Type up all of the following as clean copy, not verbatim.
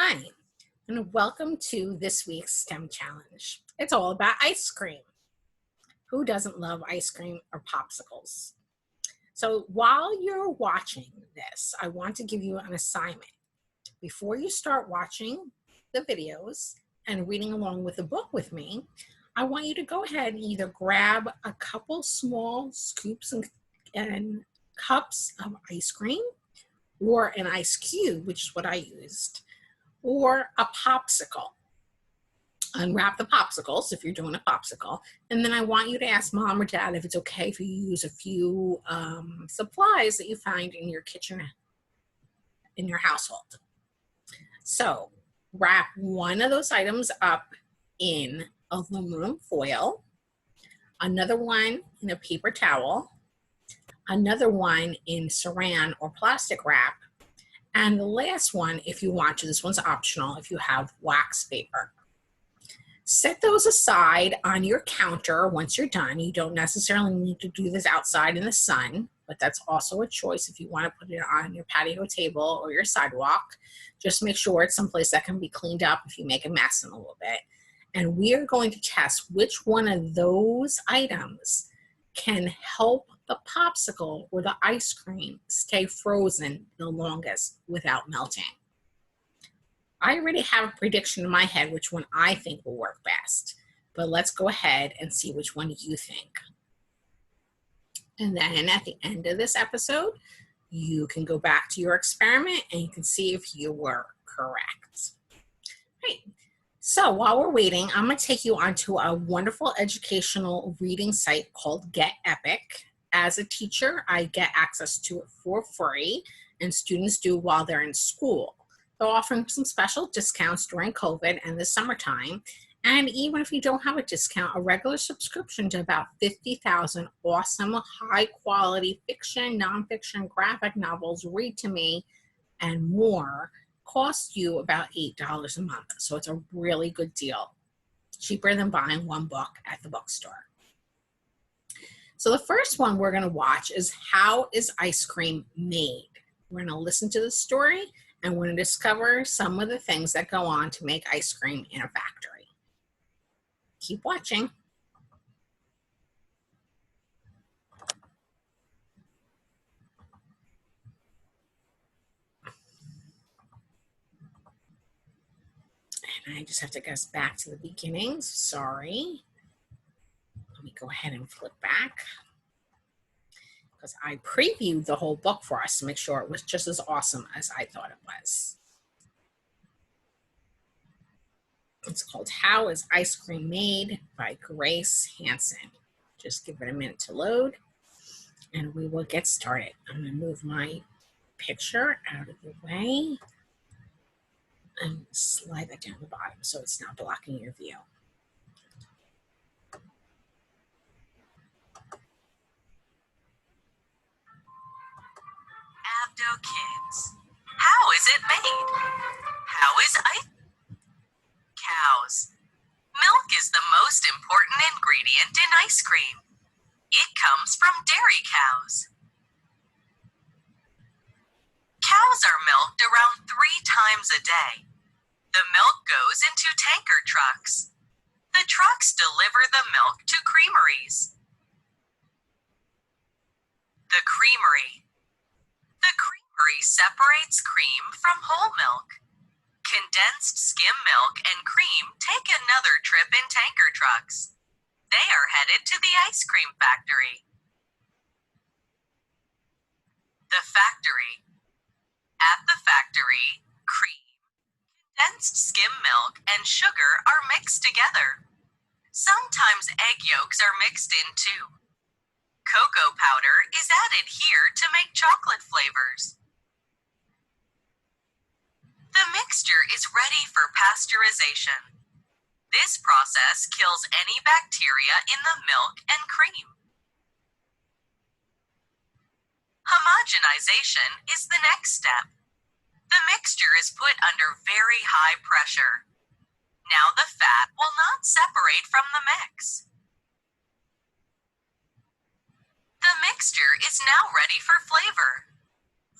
Hi, and welcome to this week's STEM challenge. It's all about ice cream. Who doesn't love ice cream or popsicles? So while you're watching this, I want to give you an assignment. Before you start watching the videos and reading along with the book with me, I want you to go ahead and either grab a couple small scoops and cups of ice cream or an ice cube, which is what I used, or a popsicle. Unwrap the popsicles if you're doing a popsicle, and then I want you to ask mom or dad if it's okay if you use a few supplies that you find in your kitchen in your household. So wrap one of those items up in aluminum foil, another one in a paper towel, another one in saran or plastic wrap, and the last one, if you want to, this one's optional, if you have wax paper. Set those aside on your counter once you're done. You don't necessarily need to do this outside in the sun, but that's also a choice if you want to put it on your patio table or your sidewalk. Just make sure it's someplace that can be cleaned up if you make a mess in a little bit. And we are going to test which one of those items can help the popsicle or the ice cream stay frozen the longest without melting. I already have a prediction in my head which one I think will work best, but let's go ahead and see which one you think. And then at the end of this episode, you can go back to your experiment and you can see if you were correct. Great. So while we're waiting, I'm going to take you onto a wonderful educational reading site called Get Epic. As a teacher, I get access to it for free, and students do while they're in school. They're offering some special discounts during COVID and the summertime. And even if you don't have a discount, a regular subscription to about 50,000 awesome, high quality fiction, nonfiction, graphic novels, read to me, and more costs you about $8 a month. So it's a really good deal. Cheaper than buying one book at the bookstore. So the first one we're going to watch is How is Ice Cream Made? We're going to listen to the story and we're going to discover some of the things that go on to make ice cream in a factory. Keep watching. And I just have to go back to the beginning. Sorry. Let me go ahead and flip back, because I previewed the whole book for us to make sure it was just as awesome as I thought it was. It's called How is Ice Cream Made by Grace Hanson. Just give it a minute to load and we will get started. I'm going to move my picture out of the way and slide that down the bottom so it's not blocking your view. PBSKids. How is it made? How is ice? Cows. Milk is the most important ingredient in ice cream. It comes from dairy cows. Cows are milked around 3 times a day. The milk goes into tanker trucks. The trucks deliver the milk to creameries. The creamery. The creamery separates cream from whole milk. Condensed skim milk and cream take another trip in tanker trucks. They are headed to the ice cream factory. The factory. At the factory, cream, condensed skim milk, and sugar are mixed together. Sometimes egg yolks are mixed in too. Cocoa powder is added here to make chocolate flavors. The mixture is ready for pasteurization. This process kills any bacteria in the milk and cream. Homogenization is the next step. The mixture is put under very high pressure. Now the fat will not separate from the mix. The mixture is now ready for flavor.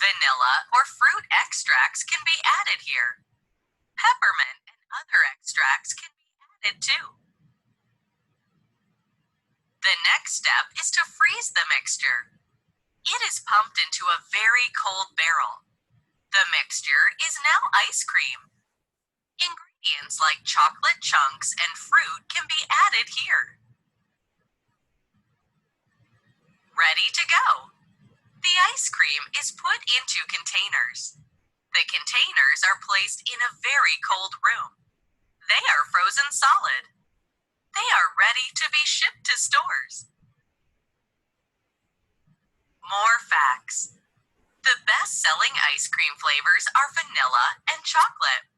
Vanilla or fruit extracts can be added here. Peppermint and other extracts can be added too. The next step is to freeze the mixture. It is pumped into a very cold barrel. The mixture is now ice cream. Ingredients like chocolate chunks and fruit can be added here. Ready to go. The ice cream is put into containers. The containers are placed in a very cold room. They are frozen solid. They are ready to be shipped to stores. More facts. The best-selling ice cream flavors are vanilla and chocolate.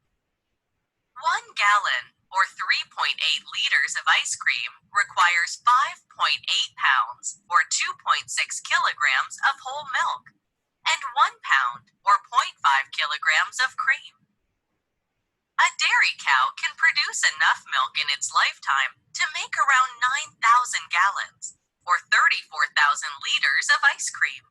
1 gallon, or 3.8 liters of ice cream requires 5.8 pounds, or 2.6 kilograms of whole milk, and 1 pound, or 0.5 kilograms of cream. A dairy cow can produce enough milk in its lifetime to make around 9,000 gallons, or 34,000 liters of ice cream.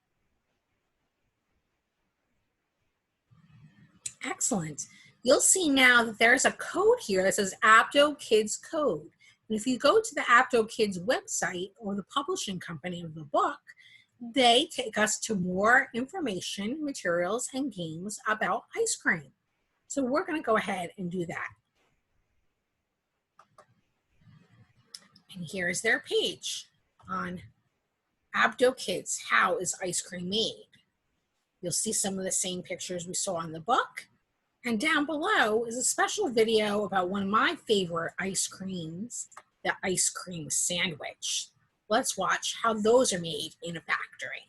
Excellent. You'll see now that there's a code here that says PBSKids code. And if you go to the PBSKids website or the publishing company of the book, they take us to more information, materials, and games about ice cream. So we're going to go ahead and do that. And here's their page on PBSKids, How is Ice Cream Made? You'll see some of the same pictures we saw in the book. And down below is a special video about one of my favorite ice creams, the ice cream sandwich. Let's watch how those are made in a factory.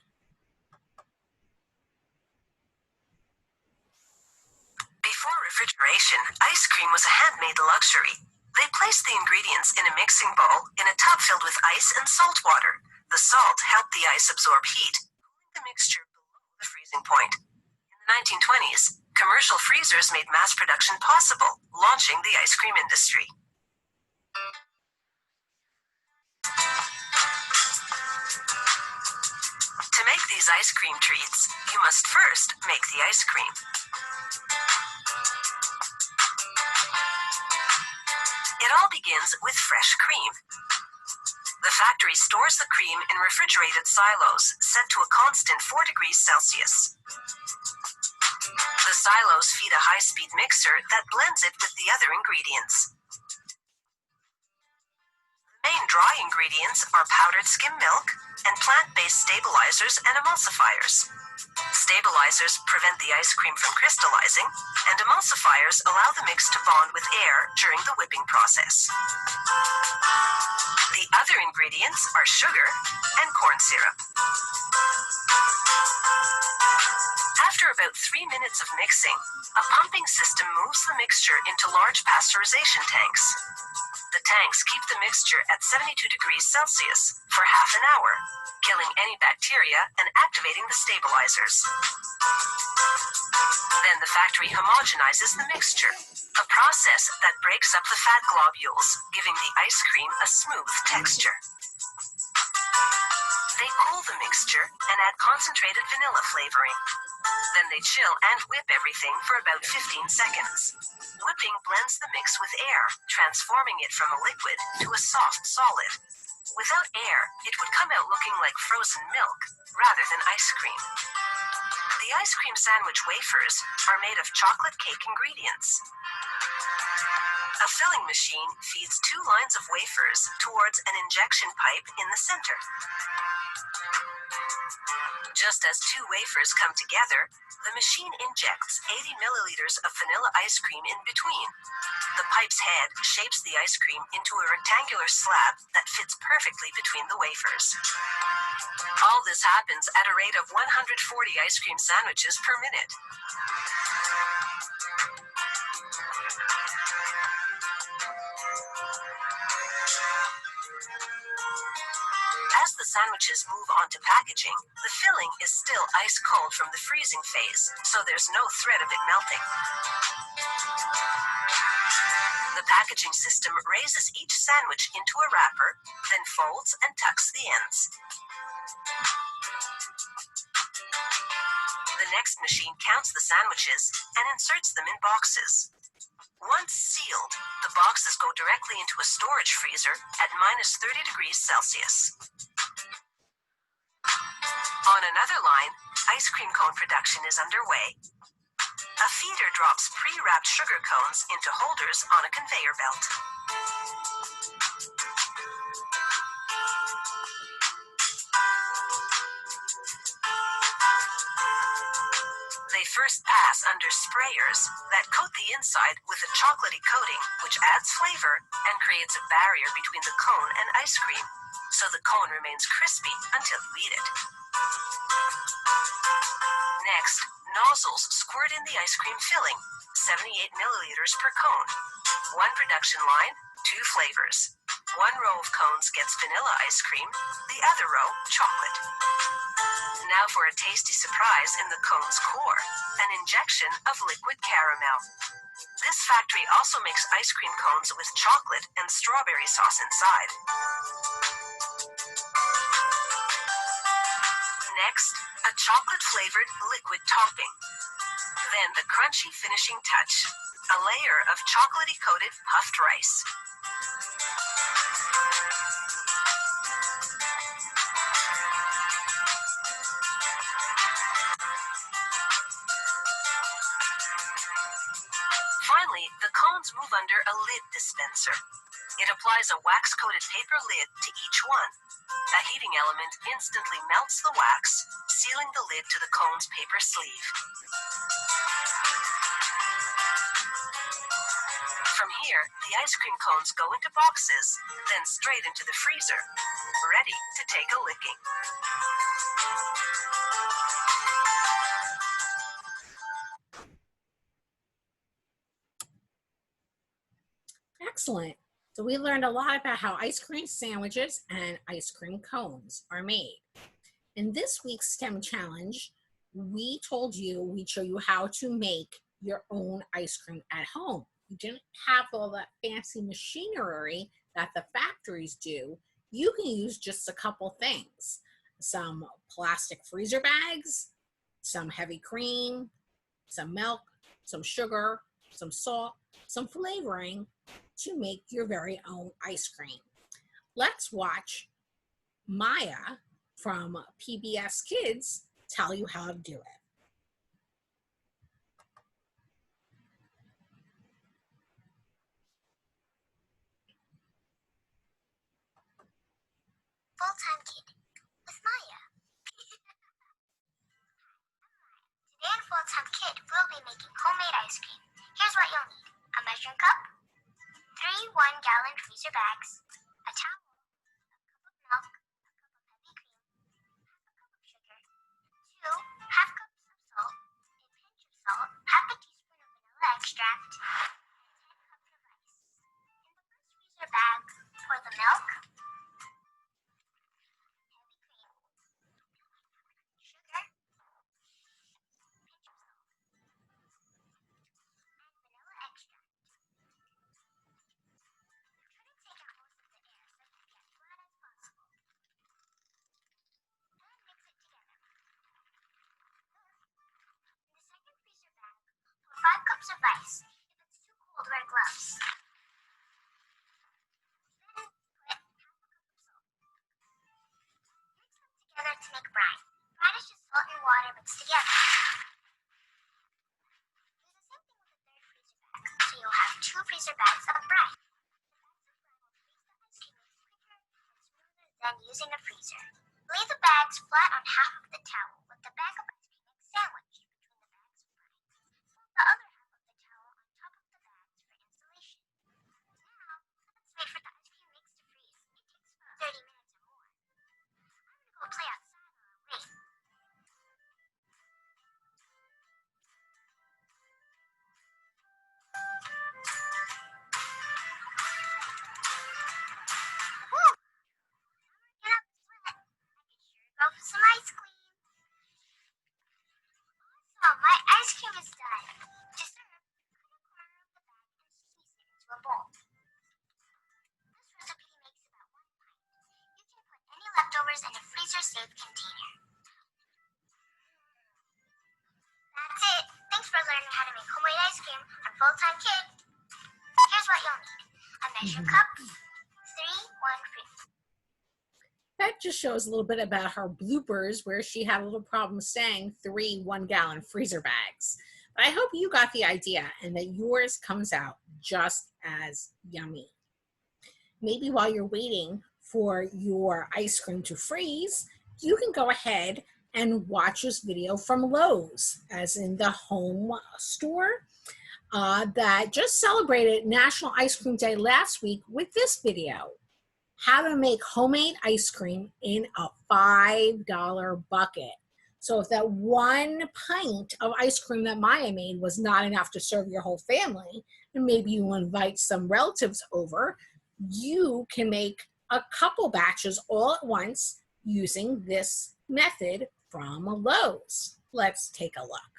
Before refrigeration, ice cream was a handmade luxury. They placed the ingredients in a mixing bowl in a tub filled with ice and salt water. The salt helped the ice absorb heat, cooling the mixture below the freezing point. In the 1920s, commercial freezers made mass production possible, launching the ice cream industry. To make these ice cream treats, you must first make the ice cream. It all begins with fresh cream. The factory stores the cream in refrigerated silos set to a constant 4 degrees Celsius. The silos feed a high-speed mixer that blends it with the other ingredients. The main dry ingredients are powdered skim milk and plant-based stabilizers and emulsifiers. Stabilizers prevent the ice cream from crystallizing, and emulsifiers allow the mix to bond with air during the whipping process. The other ingredients are sugar and corn syrup. After about 3 minutes of mixing, a pumping system moves the mixture into large pasteurization tanks. The tanks keep the mixture at 72 degrees Celsius for half an hour, killing any bacteria and activating the stabilizers. Then the factory homogenizes the mixture, a process that breaks up the fat globules, giving the ice cream a smooth texture. They cool the mixture and add concentrated vanilla flavoring. Then they chill and whip everything for about 15 seconds. Whipping blends the mix with air, transforming it from a liquid to a soft solid. Without air, it would come out looking like frozen milk rather than ice cream. The ice cream sandwich wafers are made of chocolate cake ingredients. A filling machine feeds 2 lines of wafers towards an injection pipe in the center. Just as 2 wafers come together, the machine injects 80 milliliters of vanilla ice cream in between. The pipe's head shapes the ice cream into a rectangular slab that fits perfectly between the wafers. All this happens at a rate of 140 ice cream sandwiches per minute. As the sandwiches move on to packaging, the filling is still ice cold from the freezing phase, so there's no threat of it melting. The packaging system raises each sandwich into a wrapper, then folds and tucks the ends. The next machine counts the sandwiches and inserts them in boxes. Once sealed, the boxes go directly into a storage freezer at minus 30 degrees Celsius. On another line, ice cream cone production is underway. A feeder drops pre-wrapped sugar cones into holders on a conveyor belt. They first pass under sprayers that coat the inside with a chocolatey coating, which adds flavor and creates a barrier between the cone and ice cream, so the cone remains crispy until you eat it. Next, nozzles squirt in the ice cream filling, 78 milliliters per cone. One production line, 2 flavors. One row of cones gets vanilla ice cream, the other row chocolate. Now for a tasty surprise in the cone's core, an injection of liquid caramel. This factory also makes ice cream cones with chocolate and strawberry sauce inside. Next, a chocolate-flavored liquid topping. Then the crunchy finishing touch, a layer of chocolatey-coated puffed rice. Finally, the cones move under a lid dispenser. It applies a wax-coated paper lid to each one. A heating element instantly melts the wax, sealing the lid to the cone's paper sleeve. From here, the ice cream cones go into boxes, then straight into the freezer, ready to take a licking. Excellent. So we learned a lot about how ice cream sandwiches and ice cream cones are made. In this week's STEM challenge, we told you we'd show you how to make your own ice cream at home. You didn't have all that fancy machinery that the factories do. You can use just a couple things. Some plastic freezer bags, some heavy cream, some milk, some sugar, some salt, some flavoring to make your very own ice cream. Let's watch Maya from PBSKids tell you how to do it. Full-time kid with Maya. Today in Full-time Kid, we'll be making homemade ice cream. Here's what you'll need: a measuring cup, 3 1-gallon freezer bags, a towel, a cup of milk, a cup of heavy cream, half a cup of sugar, 2 half cups of salt, a pinch of salt, half a teaspoon of vanilla extract, and 10 cups of ice. In the first freezer bag, pour the milk, cups of ice. If it's too cold, wear gloves. Then put half a cup of salt. Mix them together to make brine. Brine is just salt and water mixed together. Do the same thing with the third freezer bag, so you'll have 2 freezer bags of brine. The bags of brine will freeze the ice cream quicker and smoother than using a freezer. Lay the bags flat on half of the towel with the bag of ice cream mix sandwiched between the bags of brine. Fold the other wait for the ice cream mix to freeze. It takes about 30 minutes or more. I'm gonna go play outside while I wait. Woo! Get up and sweat. I can sure go for some ice cream. Awesome! My ice cream is done. To serve, cut a corner of the bag and squeeze it into a bowl. Leftovers in a freezer-safe container. That's it. Thanks for learning how to make homemade ice cream on Full-Time Kid. what you'll need. A measuring cup, 3, 1, 3. That just shows a little bit about her bloopers where she had a little problem saying 3 1-gallon freezer bags. But I hope you got the idea and that yours comes out just as yummy. Maybe while you're waiting for your ice cream to freeze, you can go ahead and watch this video from Lowe's, as in the home store that just celebrated National Ice Cream Day last week with this video. How to make homemade ice cream in a $5 bucket. So if that 1 pint of ice cream that Maya made was not enough to serve your whole family, and maybe you invite some relatives over, you can make a couple batches all at once using this method from Lowe's. Let's take a look.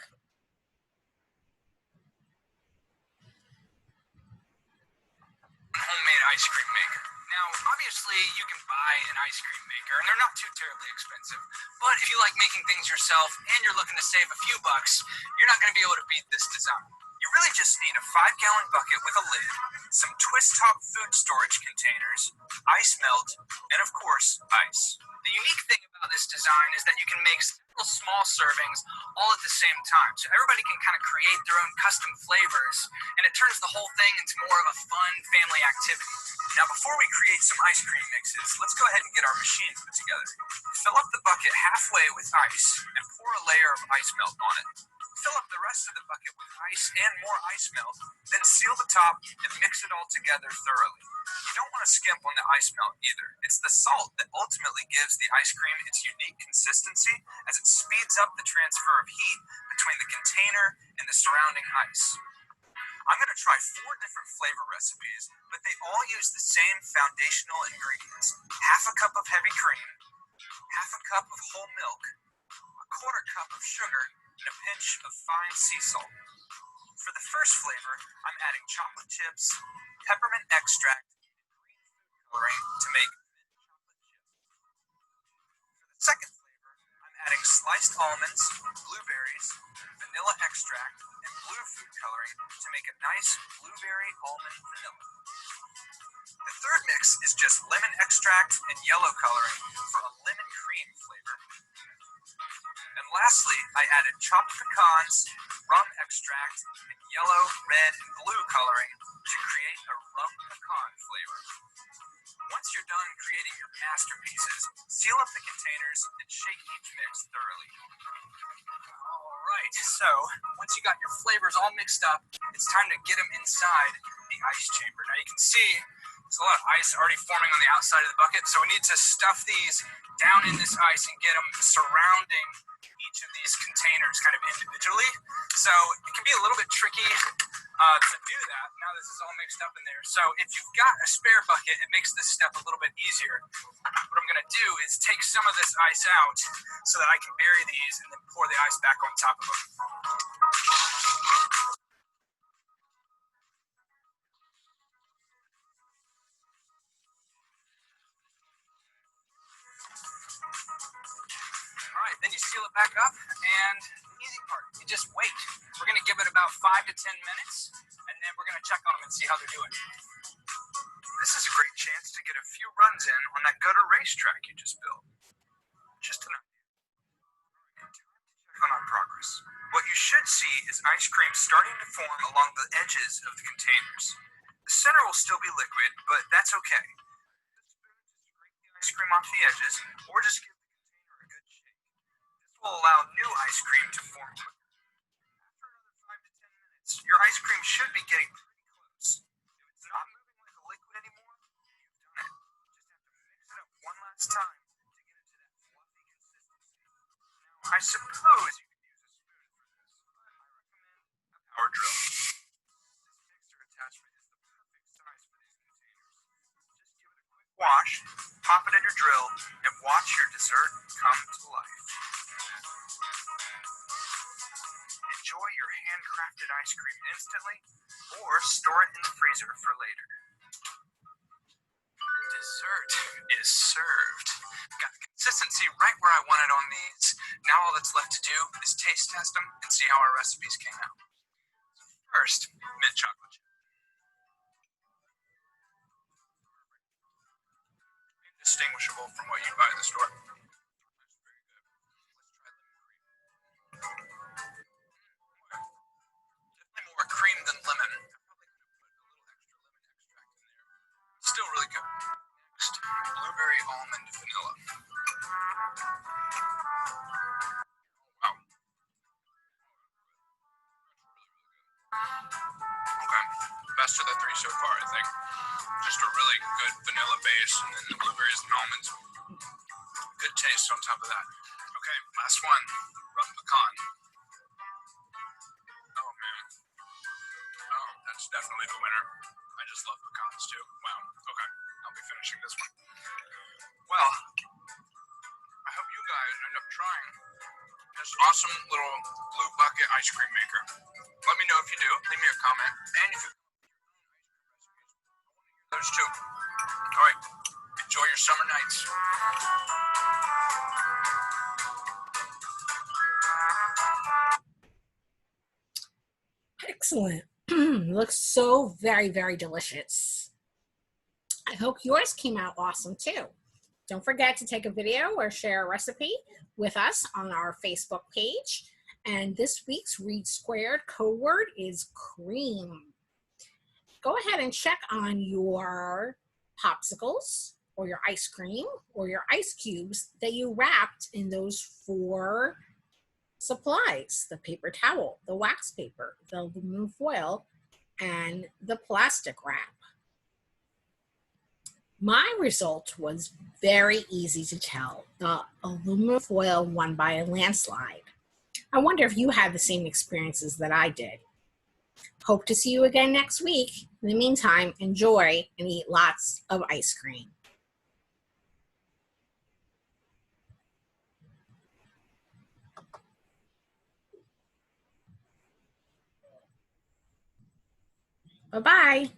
Homemade ice cream maker. Now, obviously, you can buy an ice cream maker, and they're not too terribly expensive. But if you like making things yourself and you're looking to save a few bucks, you're not going to be able to beat this design. You really just need a 5-gallon bucket with a lid, some twist-top food storage containers, ice melt, and of course, ice. The unique thing about this design is that you can make several small servings all at the same time. So everybody can kind of create their own custom flavors, and it turns the whole thing into more of a fun family activity. Now, before we create some ice cream mixes, let's go ahead and get our machine put together. Fill up the bucket halfway with ice and pour a layer of ice melt on it. Fill up the rest of the bucket with ice and more ice melt, then seal the top and mix it all together thoroughly. You don't want to skimp on the ice melt either. It's the salt that ultimately gives the ice cream its unique consistency, as it speeds up the transfer of heat between the container and the surrounding ice. I'm going to try 4 different flavor recipes, but they all use the same foundational ingredients: half a cup of heavy cream, half a cup of whole milk, a quarter cup of sugar, and a pinch of fine sea salt. For the first flavor, I'm adding chocolate chips, peppermint extract, and green food coloring to make mint chocolate chip. For the second flavor, I'm adding sliced almonds, blueberries, vanilla extract, and blue food coloring to make a nice blueberry almond vanilla. The third mix is just lemon extract and yellow coloring for a lemon cream flavor. And lastly, I added chopped pecans, rum extract, and yellow, red, and blue coloring to create a rum pecan flavor. Once you're done creating your masterpieces, seal up the containers and shake each mix thoroughly. Alright, so once you got your flavors all mixed up, it's time to get them inside the ice chamber. Now you can see there's a lot of ice already forming on the outside of the bucket, so we need to stuff these down in this ice and get them surrounding each of these containers kind of individually. So it can be a little bit tricky to do that now this is all mixed up in there. So if you've got a spare bucket, it makes this step a little bit easier. What I'm going to do is take some of this ice out so that I can bury these and then pour the ice back on top of them. Alright, then you seal it back up, and the easy part, you just wait. We're going to give it about 5 to 10 minutes, and then we're going to check on them and see how they're doing. This is a great chance to get a few runs in on that gutter racetrack you just built. Just an idea. Time to check on our progress. What you should see is ice cream starting to form along the edges of the containers. The center will still be liquid, but that's okay. Use a spoon to scrape the ice cream off the edges, or just give the container a good shake. This will allow new ice cream to form quicker. After another 5 to 10 minutes, your ice cream should be getting pretty close. If it's not moving like a liquid anymore, you've done it. Just have to mix it up one last time to get it to that fluffy consistency. Now, I suppose you could use a spoon for this, but I recommend a power drill. This mixer attachment is the perfect size for these containers. Just give it a quick wash, pop it in your drill, and watch your dessert come to life. Enjoy your handcrafted ice cream instantly, or store it in the freezer for later. Dessert is served. Got the consistency right where I want it on these. Now all that's left to do is taste test them and see how our recipes came out. First, mint chocolate chip. indistinguishable from what you'd buy at the store. That's very good. Let's try lemon cream. Definitely more cream than lemon. I probably could have put a little extra lemon extract in there. Still really good. Next, blueberry almond vanilla. Wow. Okay. Best of the three so far, I think. Just a really good vanilla base, and then the blueberries and almonds. Good taste on top of that. Okay, last one. Rum pecan. Oh man. Oh, that's definitely the winner. I just love pecans too. Wow. Okay, I'll be finishing this one. Well, I hope you guys end up trying this awesome little blue bucket ice cream maker. Let me know if you do. Leave me a comment. And if you those too. All right. Enjoy your summer nights. Excellent. Looks so very, very delicious. I hope yours came out awesome too. Don't forget to take a video or share a recipe with us on our Facebook page. And this week's Read Squared code word is cream. Go ahead and check on your popsicles or your ice cream or your ice cubes that you wrapped in those 4 supplies: the paper towel, the wax paper, the aluminum foil, and the plastic wrap. My result was very easy to tell. The aluminum foil won by a landslide. I wonder if you had the same experiences that I did. Hope to see you again next week. In the meantime, enjoy and eat lots of ice cream. Bye-bye.